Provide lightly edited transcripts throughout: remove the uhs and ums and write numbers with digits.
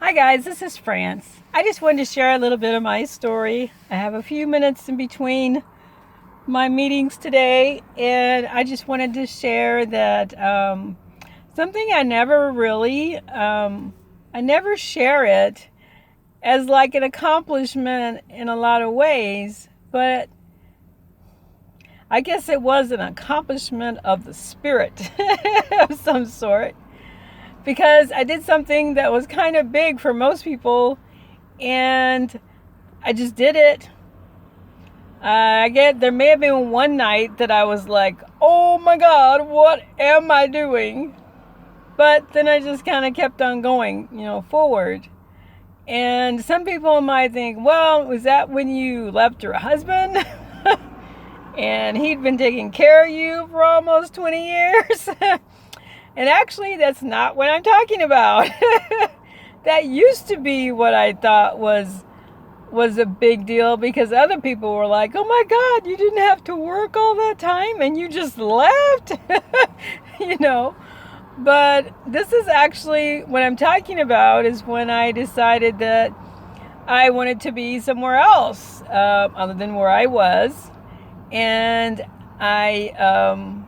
Hi guys, this is France. I just wanted to share a little bit of my story. I have a few minutes in between my meetings today, and I just wanted to share that something I never share it as like an accomplishment in a lot of ways, but I guess it was an accomplishment of the spirit of some sort, because I did something that was kind of big for most people, and I just did it. There may have been one night that I was like, oh my God, what am I doing? But then I just kind of kept on going, forward. And some people might think, well, was that when you left your husband? And he'd been taking care of you for almost 20 years? And actually, that's not what I'm talking about. That used to be what I thought was a big deal, because other people were like, oh my God, you didn't have to work all that time and you just left. But this is actually what I'm talking about, is when I decided that I wanted to be somewhere else other than where I was. And I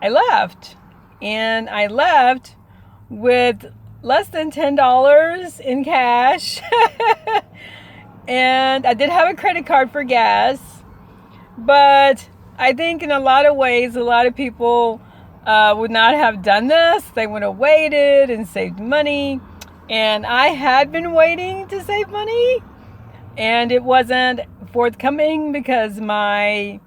left. And I left with less than $10 in cash. And I did have a credit card for gas. But I think in a lot of ways, a lot of people would not have done this. They would have waited and saved money. And I had been waiting to save money, and it wasn't forthcoming because my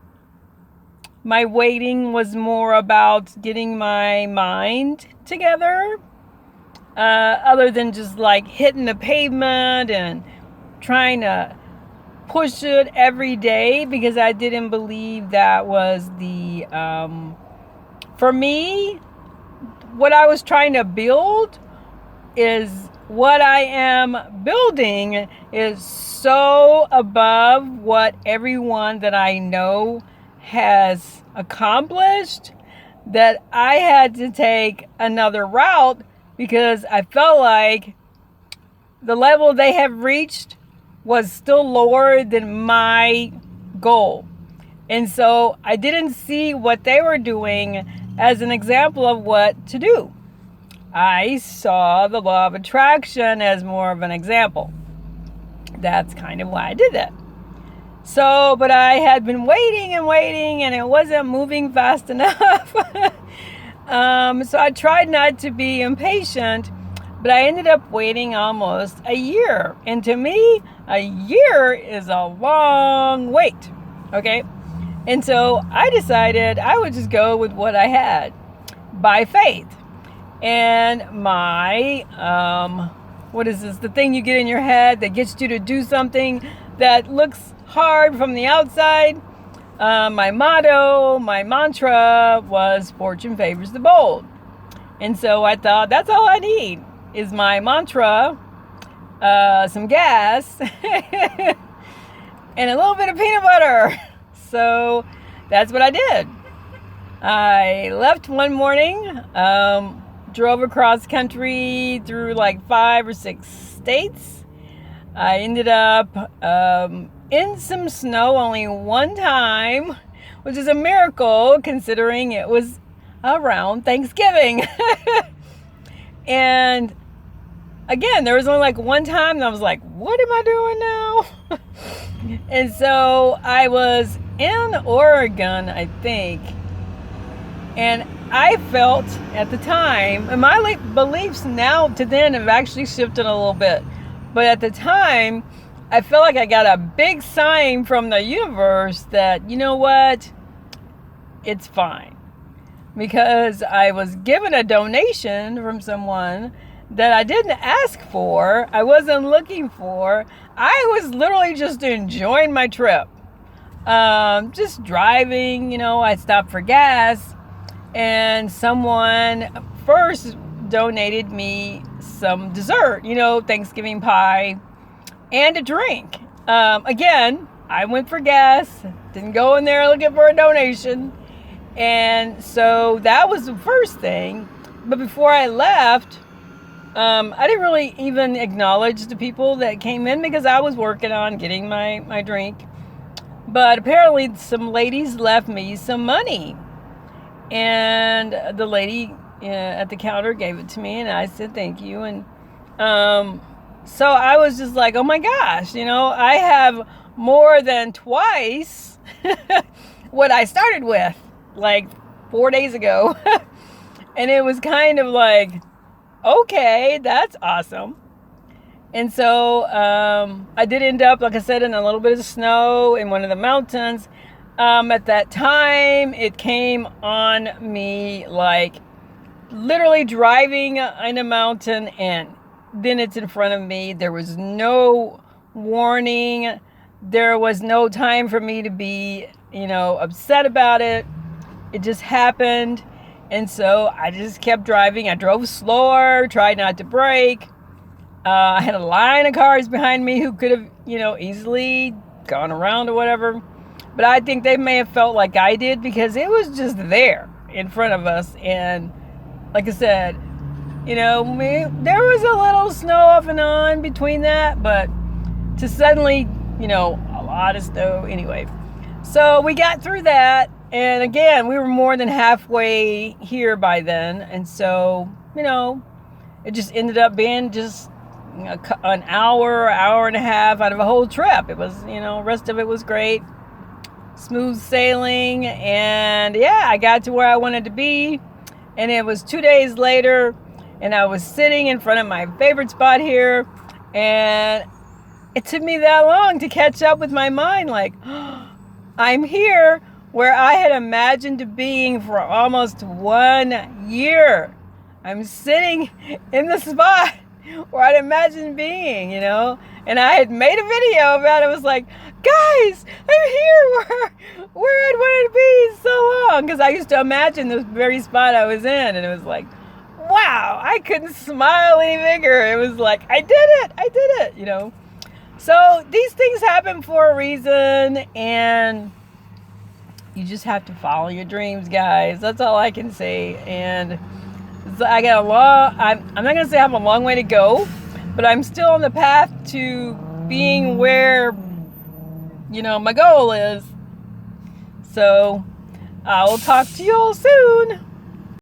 waiting was more about getting my mind together, other than just like hitting the pavement and trying to push it every day, because I didn't believe that was for me, what I was trying to build is what I am building is so above what everyone that I know has accomplished, that I had to take another route, because I felt like the level they have reached was still lower than my goal. And so I didn't see what they were doing as an example of what to do. I saw the law of attraction as more of an example. That's kind of why I did that. So, but I had been waiting and waiting, and it wasn't moving fast enough. So I tried not to be impatient, but I ended up waiting almost a year. And to me, a year is a long wait. Okay? And so I decided I would just go with what I had by faith. And my, what is this? The thing you get in your head that gets you to do something that looks hard from the outside. My motto, my mantra was fortune favors the bold. And so I thought, that's all I need is my mantra, some gas, and a little bit of peanut butter. So that's what I did. I left one morning, drove across country through like 5 or 6 states. I ended up in some snow only one time, which is a miracle considering it was around Thanksgiving. And again, there was only like one time, and I was like, what am I doing now? And so I was in Oregon, I think, and I felt at the time, and my beliefs now to then have actually shifted a little bit, but at the time, I felt like I got a big sign from the universe that, you know what, it's fine. Because I was given a donation from someone that I didn't ask for, I wasn't looking for. I was literally just enjoying my trip. Just driving, I stopped for gas, and someone first donated me some dessert, Thanksgiving pie and a drink. Again, I went for gas, didn't go in there looking for a donation. And so that was the first thing. But before I left, I didn't really even acknowledge the people that came in because I was working on getting my drink. But apparently, some ladies left me some money. And the lady at the counter gave it to me, and I said thank you. And so I was just like, oh my gosh, I have more than twice what I started with, like 4 days ago. And it was kind of like, okay, that's awesome. And so I did end up, like I said, in a little bit of snow in one of the mountains. At that time, it came on me like literally driving in a mountain, and then it's in front of me. There was no warning. There was no time for me to be, upset about it. It just happened. And so I just kept driving. I drove slower, tried not to brake. I had a line of cars behind me who could have, easily gone around or whatever. But I think they may have felt like I did because it was just there in front of us. And like I said, there was a little snow off and on between that. But to suddenly, a lot of snow anyway. So we got through that. And again, we were more than halfway here by then. And so, it just ended up being just an hour and a half out of a whole trip. It was, rest of it was great. Smooth sailing. And yeah, I got to where I wanted to be. And it was 2 days later. And I was sitting in front of my favorite spot here. And it took me that long to catch up with my mind. Like, I'm here where I had imagined being for almost 1 year. I'm sitting in the spot where I'd imagined being, and I had made a video about it. I was like, guys, I'm here where I'd wanted to be so long, because I used to imagine the very spot I was in, and it was like, wow, I couldn't smile any bigger. It was like, I did it, So these things happen for a reason, and you just have to follow your dreams, guys. That's all I can say. And I got I'm not going to say I have a long way to go, but I'm still on the path to being where, my goal is. So I will talk to you all soon.